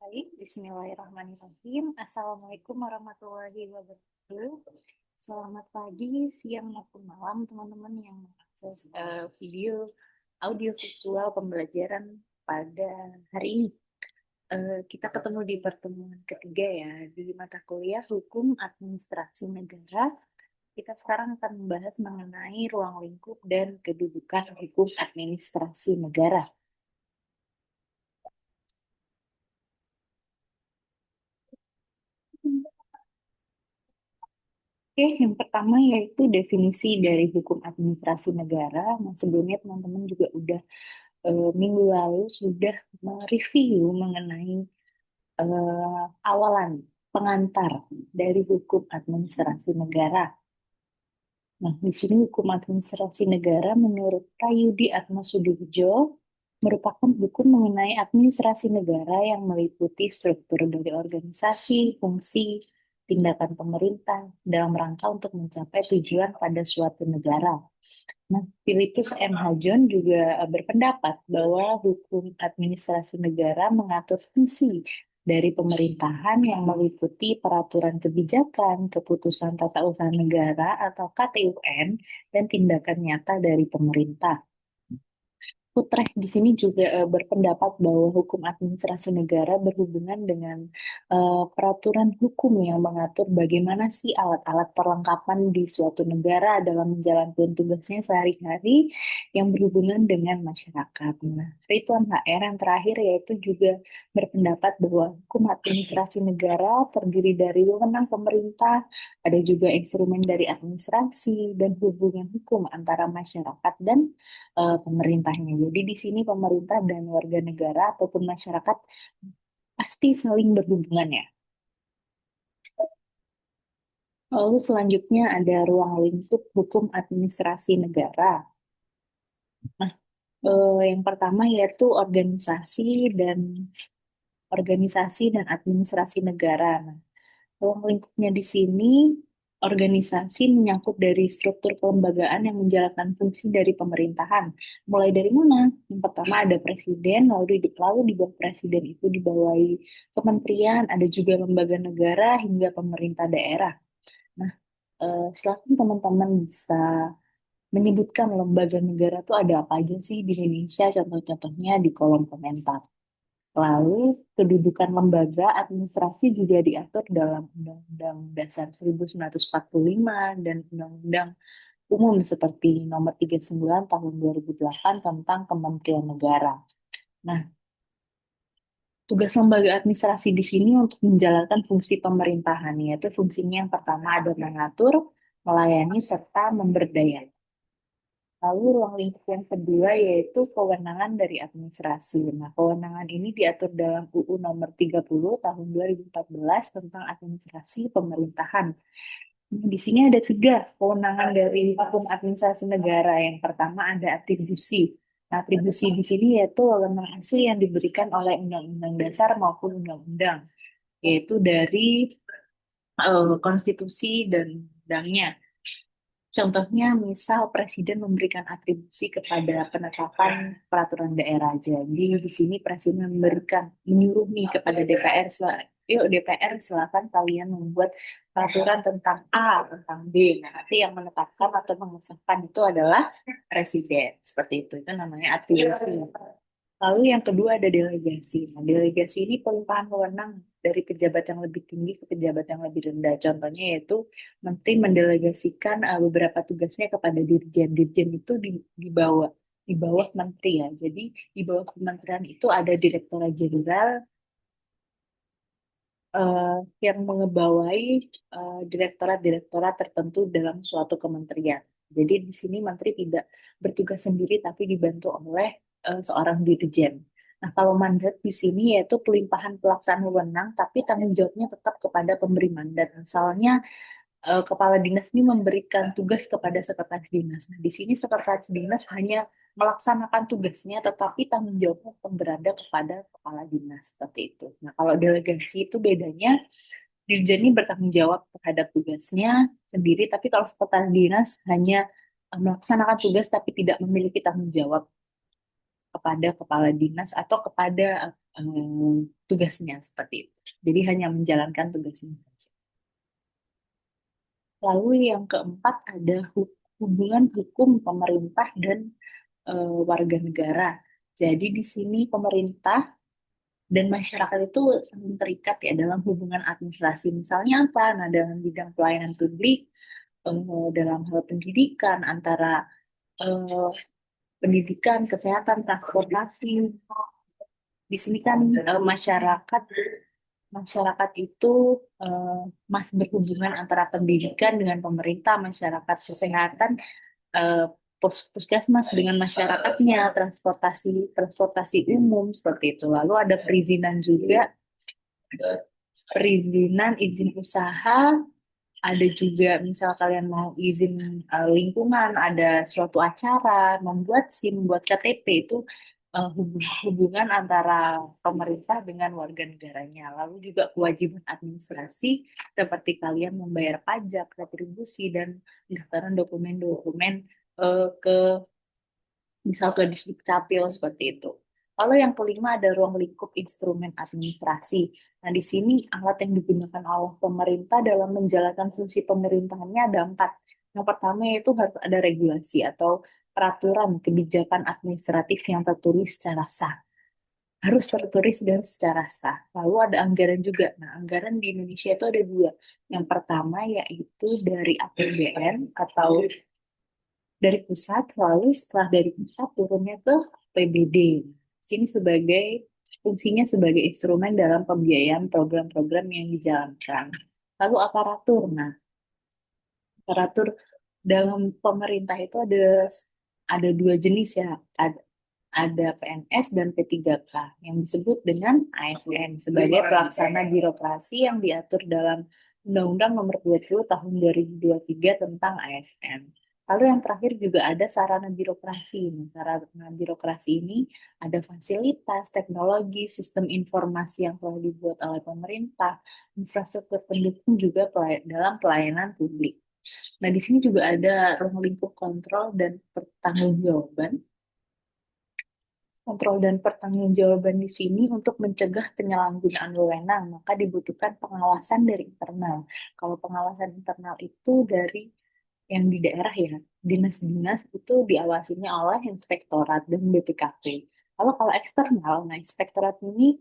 Baik, Bismillahirrahmanirrahim. Assalamualaikum warahmatullahi wabarakatuh. Selamat pagi, siang maupun malam teman-teman yang mengakses video, audio visual pembelajaran pada hari ini. Kita ketemu di pertemuan ketiga ya, di mata kuliah Hukum Administrasi Negara. Kita sekarang akan membahas mengenai ruang lingkup dan kedudukan hukum administrasi negara. Oke, yang pertama yaitu definisi dari hukum administrasi negara. Nah, sebelumnya teman-teman juga udah minggu lalu sudah mereview mengenai awalan pengantar dari hukum administrasi negara. Nah, di sini hukum administrasi negara menurut Prayudi Atmasudijo merupakan hukum mengenai administrasi negara yang meliputi struktur dari organisasi, fungsi, tindakan pemerintah dalam rangka untuk mencapai tujuan pada suatu negara. Nah, Philippus M. Hajon juga berpendapat bahwa hukum administrasi negara mengatur fungsi dari pemerintahan yang meliputi peraturan kebijakan, keputusan tata usaha negara atau KTUN, dan tindakan nyata dari pemerintah. Utrecht di sini juga berpendapat bahwa hukum administrasi negara berhubungan dengan peraturan hukum yang mengatur bagaimana sih alat-alat perlengkapan di suatu negara dalam menjalankan tugasnya sehari-hari yang berhubungan dengan masyarakat. Nah, Ridwan HR yang terakhir yaitu juga berpendapat bahwa hukum administrasi negara terdiri dari wewenang pemerintah, ada juga instrumen dari administrasi dan hubungan hukum antara masyarakat dan pemerintahnya. Jadi di sini pemerintah dan warga negara ataupun masyarakat pasti saling berhubungan ya. Lalu selanjutnya ada ruang lingkup hukum administrasi negara. Nah, yang pertama yaitu organisasi dan administrasi negara. Nah, ruang lingkupnya di sini organisasi menyangkut dari struktur kelembagaan yang menjalankan fungsi dari pemerintahan. Mulai dari mana? Yang pertama ada presiden, lalu di bawah presiden itu dibawahi kementerian, ada juga lembaga negara hingga pemerintah daerah. Nah, silakan teman-teman bisa menyebutkan lembaga negara itu ada apa aja sih di Indonesia, contoh-contohnya di kolom komentar. Lalu, kedudukan lembaga administrasi juga diatur dalam Undang-Undang Dasar 1945 dan Undang-Undang Umum seperti Nomor 39 Tahun 2008 tentang Kementerian Negara. Nah, tugas lembaga administrasi di sini untuk menjalankan fungsi pemerintahan, yaitu fungsinya yang pertama ada mengatur, melayani, serta memberdayakan. Lalu ruang lingkup yang kedua yaitu kewenangan dari administrasi. Nah, kewenangan ini diatur dalam UU Nomor 30 Tahun 2014 tentang administrasi pemerintahan. Nah, di sini ada tiga kewenangan dari hukum administrasi negara. Yang pertama ada atribusi. Nah, atribusi di sini yaitu wewenang asli yang diberikan oleh Undang-Undang Dasar maupun Undang-Undang, yaitu dari konstitusi dan undangnya. Contohnya, misal Presiden memberikan atribusi kepada penetapan peraturan daerah. Jadi, di sini Presiden menyuruh nih kepada DPR, yuk DPR silakan kalian membuat peraturan tentang A, tentang B. Nah, nanti yang menetapkan atau mengesahkan itu adalah Presiden. Seperti itu namanya atribusi. Lalu yang kedua ada delegasi. Nah, delegasi ini pelimpahan wewenang dari pejabat yang lebih tinggi ke pejabat yang lebih rendah. Contohnya yaitu menteri mendelegasikan beberapa tugasnya kepada dirjen. Dirjen itu di bawah menteri ya. Jadi di bawah kementerian itu ada direktorat jenderal eh, yang mengebawahi direktorat-direktorat tertentu dalam suatu kementerian. Jadi di sini menteri tidak bertugas sendiri tapi dibantu oleh seorang dirjen. Nah, kalau mandat di sini yaitu pelimpahan pelaksanaan wewenang, tapi tanggung jawabnya tetap kepada pemberi mandat. Misalnya kepala dinas ini memberikan tugas kepada sekretaris dinas. Nah, di sini sekretaris dinas hanya melaksanakan tugasnya, tetapi tanggung jawabnya tetap berada kepada kepala dinas seperti itu. Nah, kalau delegasi itu bedanya, dirjen ini bertanggung jawab terhadap tugasnya sendiri, tapi kalau sekretaris dinas hanya melaksanakan tugas tapi tidak memiliki tanggung jawab kepada kepala dinas atau kepada tugasnya seperti itu. Jadi hanya menjalankan tugasnya saja. Lalu yang keempat ada hubungan hukum pemerintah dan warga negara. Jadi di sini pemerintah dan masyarakat itu saling terikat ya dalam hubungan administrasi. Misalnya apa? Nah, dalam bidang pelayanan publik, dalam hal pendidikan antara eh, pendidikan, kesehatan, transportasi. Di sini kan masyarakat itu eh, masih berhubungan antara pendidikan dengan pemerintah, masyarakat kesehatan, eh, puskesmas dengan masyarakatnya, transportasi transportasi umum seperti itu. Lalu ada perizinan juga, perizinan izin usaha, ada juga misal kalian mau izin lingkungan, ada suatu acara, membuat SIM, membuat KTP itu hubungan antara pemerintah dengan warga negaranya. Lalu juga kewajiban administrasi seperti kalian membayar pajak, retribusi, dan pendaftaran dokumen-dokumen ke misal ke Dukcapil seperti itu. Lalu yang kelima ada ruang lingkup instrumen administrasi. Nah, di sini alat yang digunakan oleh pemerintah dalam menjalankan fungsi pemerintahannya ada empat. Yang pertama yaitu harus ada regulasi atau peraturan kebijakan administratif yang tertulis secara sah. Harus tertulis dan secara sah. Lalu ada anggaran juga. Nah, anggaran di Indonesia itu ada dua. Yang pertama yaitu dari APBN atau dari pusat, lalu setelah dari pusat turunnya ke PBD. Sini sebagai fungsinya sebagai instrumen dalam pembiayaan program-program yang dijalankan. Lalu aparatur. Nah, aparatur dalam pemerintah itu ada dua jenis ya. Ada PNS dan P3K yang disebut dengan ASN sebagai pelaksana birokrasi yang diatur dalam Undang-Undang Nomor 20 Tahun 2023 tentang ASN. Lalu yang terakhir juga ada sarana birokrasi. Nah, sarana birokrasi ini ada fasilitas, teknologi, sistem informasi yang telah dibuat oleh pemerintah, infrastruktur pendukung juga dalam pelayanan publik. Nah, di sini juga ada ruang lingkup kontrol dan pertanggungjawaban. Kontrol dan pertanggungjawaban di sini untuk mencegah penyalahgunaan wewenang, maka dibutuhkan pengawasan dari internal. Kalau pengawasan internal itu dari yang di daerah ya, dinas-dinas itu diawasinya oleh inspektorat dan BPKP. Lalu kalau eksternal, nah inspektorat ini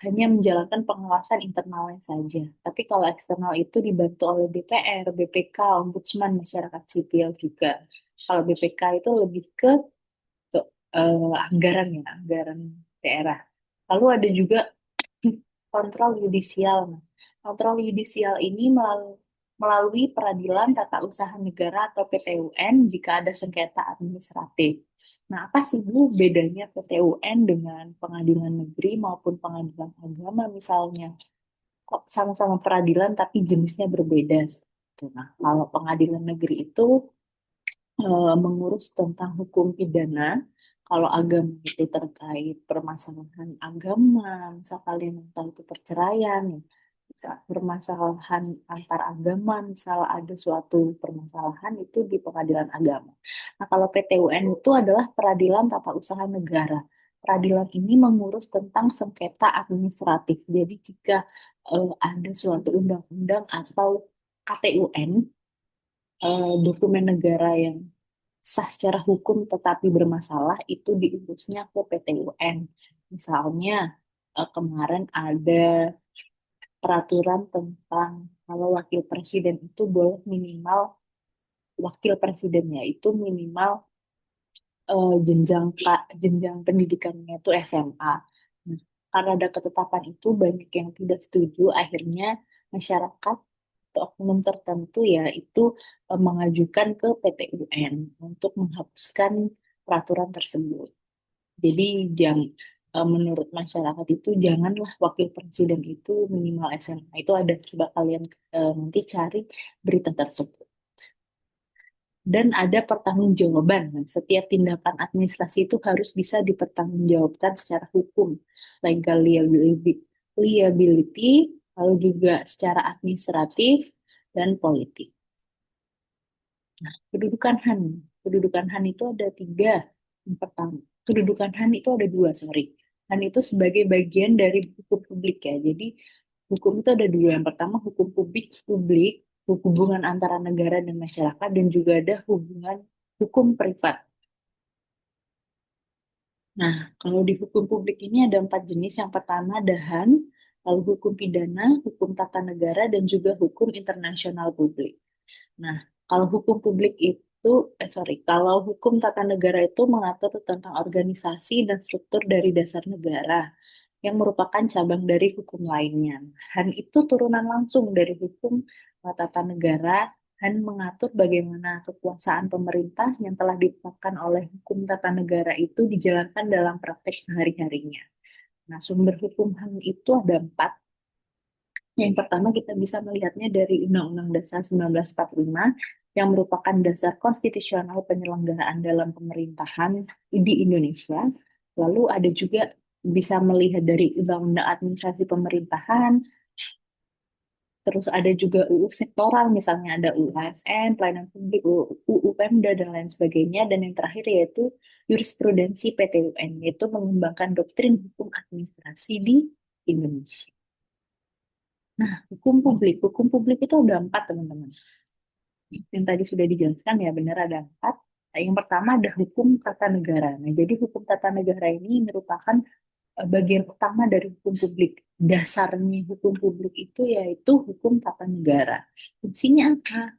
hanya menjalankan pengawasan internalnya saja. Tapi kalau eksternal itu dibantu oleh DPR, BPK, Ombudsman, masyarakat sipil juga. Kalau BPK itu lebih ke anggaran ya, anggaran daerah. Lalu ada juga kontrol yudisial. Nah, kontrol yudisial ini melalui Peradilan Tata Usaha Negara atau PTUN jika ada sengketa administratif. Nah, apa sih Bu bedanya PTUN dengan pengadilan negeri maupun pengadilan agama misalnya? Kok sama-sama peradilan tapi jenisnya berbeda? Seperti itu. Nah, kalau pengadilan negeri itu mengurus tentang hukum pidana. Kalau agama itu terkait permasalahan agama, misal kalian tahu itu perceraian, ya. Misal permasalahan antar agama, misal ada suatu permasalahan itu di pengadilan agama. Nah, kalau PTUN itu adalah Peradilan Tata Usaha Negara. Peradilan ini mengurus tentang sengketa administratif. Jadi jika ada suatu undang-undang atau KTUN, dokumen negara yang sah secara hukum tetapi bermasalah itu diurusnya ke PT UN. Misalnya kemarin ada peraturan tentang kalau wakil presiden itu boleh minimal wakil presidennya itu minimal jenjang pendidikannya itu SMA. Nah, karena ada ketetapan itu banyak yang tidak setuju, akhirnya masyarakat atau oknum tertentu ya itu mengajukan ke PT UN untuk menghapuskan peraturan tersebut. Jadi menurut masyarakat itu janganlah wakil presiden itu minimal SMA. Itu ada, coba kalian nanti cari berita tersebut. Dan ada pertanggungjawaban. Nah, setiap tindakan administrasi itu harus bisa dipertanggungjawabkan secara hukum, legal liability, lalu juga secara administratif dan politik. Nah, kedudukan HAN. Kedudukan HAN itu ada tiga. Yang pertama, kedudukan HAN itu ada dua, sorry. Han itu sebagai bagian dari hukum publik ya. Jadi hukum itu ada dua. Yang pertama hukum publik, hubungan antara negara dan masyarakat, dan juga ada hubungan hukum privat. Nah, kalau di hukum publik ini ada empat jenis. Yang pertama ada HAN, lalu hukum pidana, hukum tata negara, dan juga hukum internasional publik. Nah, kalau hukum publik itu, kalau hukum tata negara itu mengatur tentang organisasi dan struktur dari dasar negara yang merupakan cabang dari hukum lainnya. Han itu turunan langsung dari hukum tata negara. Han mengatur bagaimana kekuasaan pemerintah yang telah ditetapkan oleh hukum tata negara itu dijalankan dalam praktek sehari-harinya. Nah, sumber hukum Han itu ada empat. Yang pertama kita bisa melihatnya dari Undang-Undang Dasar 1945 yang merupakan dasar konstitusional penyelenggaraan dalam pemerintahan di Indonesia. Lalu ada juga bisa melihat dari Undang-Undang Administrasi Pemerintahan, terus ada juga UU sektoral, misalnya ada UU ASN, pelayanan publik, UU Pemda, dan lain sebagainya. Dan yang terakhir yaitu jurisprudensi PT UN, yaitu mengembangkan doktrin hukum administrasi di Indonesia. Nah, hukum publik itu ada empat, teman-teman. Yang tadi sudah dijelaskan ya, benar ada empat. Nah, yang pertama ada hukum tata negara. Nah, jadi hukum tata negara ini merupakan bagian utama dari hukum publik. Dasarnya hukum publik itu yaitu hukum tata negara. Fungsinya apa?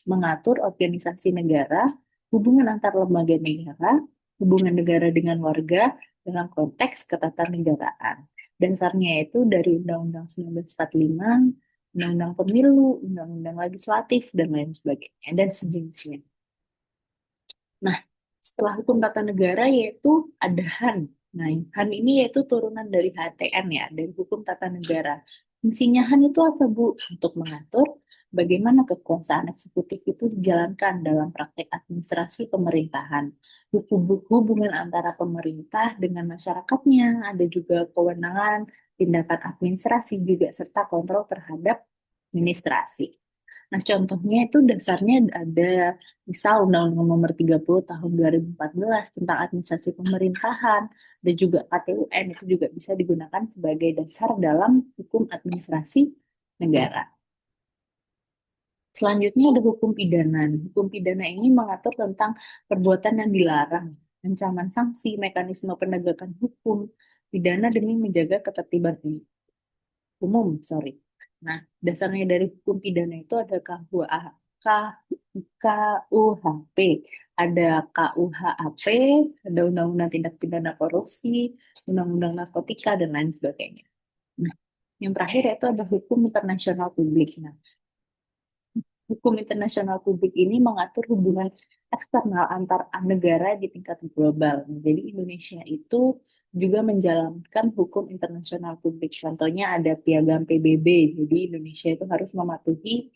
Mengatur organisasi negara, hubungan antar lembaga negara, hubungan negara dengan warga dalam konteks ketatanegaraan. Dasarnya itu dari Undang-Undang 1945, Undang-Undang Pemilu, Undang-Undang Legislatif, dan lain sebagainya, dan sejenisnya. Nah, setelah hukum tata negara yaitu ada HAN. Nah, HAN ini yaitu turunan dari HTN ya, dari hukum tata negara. Fungsinya HAN itu apa, Bu? Untuk mengatur bagaimana kekuasaan eksekutif itu dijalankan dalam praktek administrasi pemerintahan. Hubungan antara pemerintah dengan masyarakatnya, ada juga kewenangan, tindakan administrasi juga, serta kontrol terhadap administrasi. Nah, contohnya itu dasarnya ada misal Undang-Undang Nomor 30 Tahun 2014 tentang administrasi pemerintahan, dan juga KTUN itu juga bisa digunakan sebagai dasar dalam hukum administrasi negara. Selanjutnya ada hukum pidana. Hukum pidana ini mengatur tentang perbuatan yang dilarang, ancaman sanksi, mekanisme penegakan hukum pidana demi menjaga ketertiban umum, sorry. Nah, dasarnya dari hukum pidana itu ada KUHP, ada KUHAP, ada Undang-Undang Tindak Pidana Korupsi, Undang-Undang Narkotika, dan lain sebagainya. Nah, yang terakhir itu ada hukum internasional publik. Nah, hukum internasional publik ini mengatur hubungan eksternal antar negara di tingkat global. Nah, jadi Indonesia itu juga menjalankan hukum internasional publik. Contohnya ada Piagam PBB. Jadi Indonesia itu harus mematuhi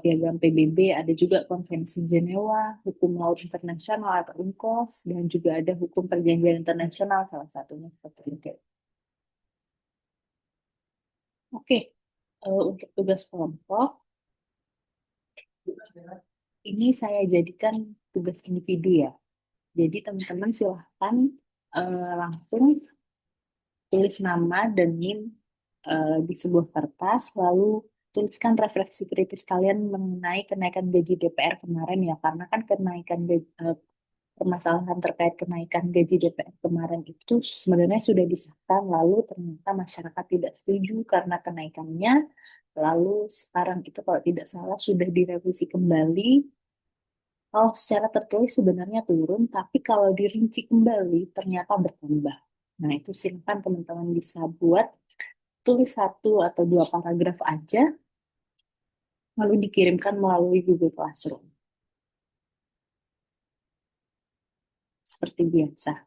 Piagam PBB. Ada juga Konvensi Jenewa, Hukum Laut Internasional atau UNCLOS, dan juga ada Hukum Perjanjian Internasional, salah satunya seperti itu. Oke, untuk tugas kelompok, ini saya jadikan tugas individu ya. Jadi teman-teman silahkan langsung tulis nama dan NIM di sebuah kertas, lalu tuliskan refleksi kritis kalian mengenai kenaikan gaji DPR kemarin ya, karena kan permasalahan terkait kenaikan gaji DPR kemarin itu sebenarnya sudah disahkan, lalu ternyata masyarakat tidak setuju karena kenaikannya, lalu sekarang itu kalau tidak salah sudah direvisi kembali. Kalau secara tertulis sebenarnya turun, tapi kalau dirinci kembali ternyata bertambah. Nah, itu silakan teman-teman bisa buat, tulis satu atau dua paragraf aja, lalu dikirimkan melalui Google Classroom. Seperti biasa.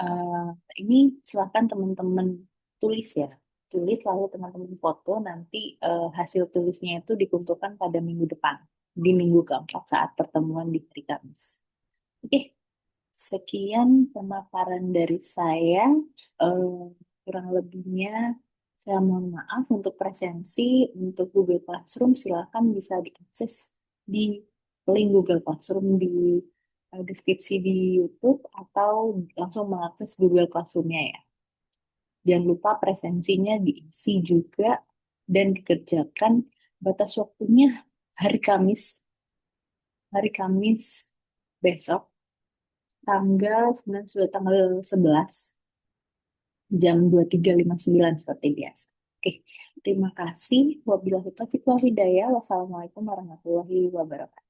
Eh, ini silakan teman-teman tulis ya. Tulis lalu teman-teman foto, nanti hasil tulisnya itu dikumpulkan pada minggu depan, di minggu keempat saat pertemuan di hari Kamis. Oke. Sekian pemaparan dari saya. Eh, Kurang lebihnya saya mohon maaf. Untuk presensi, untuk Google Classroom silakan bisa diakses di link Google Classroom di deskripsi di YouTube atau langsung mengakses Google Classroom-nya ya. Jangan lupa presensinya diisi juga dan dikerjakan. Batas waktunya hari Kamis, hari Kamis besok, tanggal 9, sudah tanggal 11, jam 23.59 seperti biasa. Oke, terima kasih. Wabillahi taufiq wal hidayah. Wassalamualaikum warahmatullahi wabarakatuh.